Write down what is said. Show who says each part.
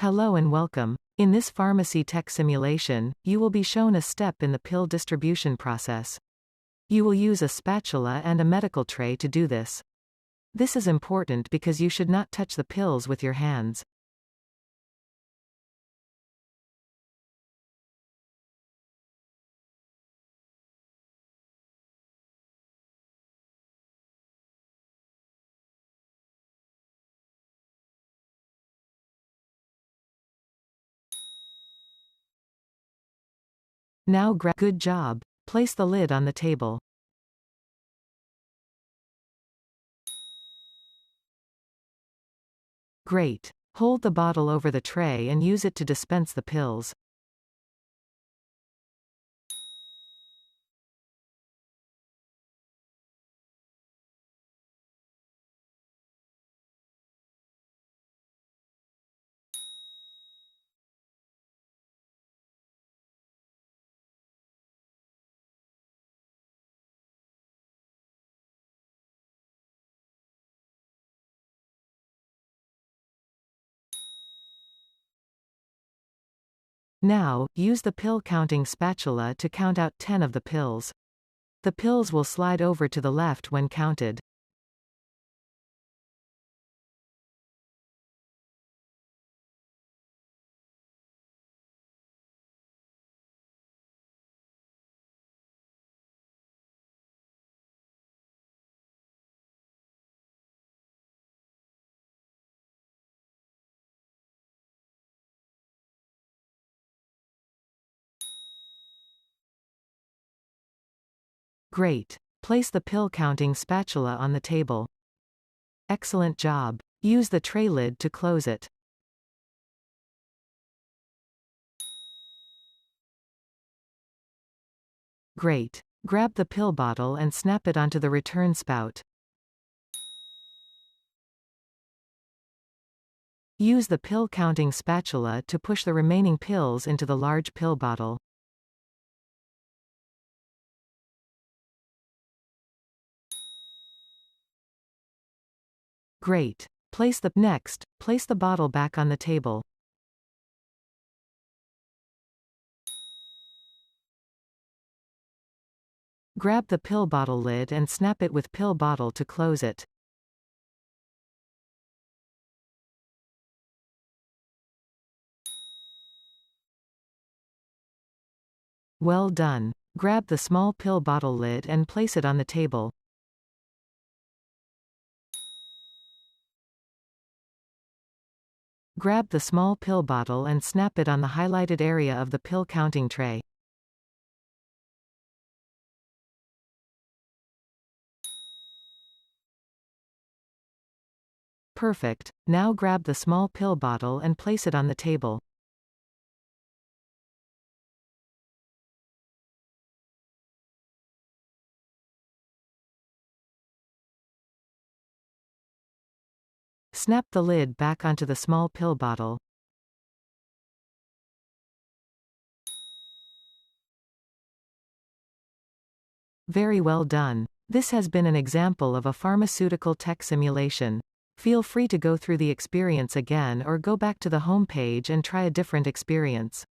Speaker 1: Hello and welcome. In this pharmacy tech simulation, you will be shown a step in the pill distribution process. You will use a spatula and a medical tray to do this. This is important because you should not touch the pills with your hands. Now good job. Place the lid on the table. Great. Hold the bottle over the tray and use it to dispense the pills. Now, use the pill counting spatula to count out 10 of the pills. The pills will slide over to the left when counted. Great. Place the pill counting spatula on the table. Excellent job. Use the tray lid to close it. Great. Grab the pill bottle and snap it onto the return spout. Use the pill counting spatula to push the remaining pills into the large pill bottle. Great. Place the bottle back on the table. Grab the pill bottle lid and snap it with pill bottle to close it. Well done. Grab the small pill bottle lid and place it on the table. Grab the small pill bottle and snap it on the highlighted area of the pill counting tray. Perfect. Now grab the small pill bottle and place it on the table. Snap the lid back onto the small pill bottle. Very well done. This has been an example of a pharmaceutical tech simulation. Feel free to go through the experience again or go back to the home page and try a different experience.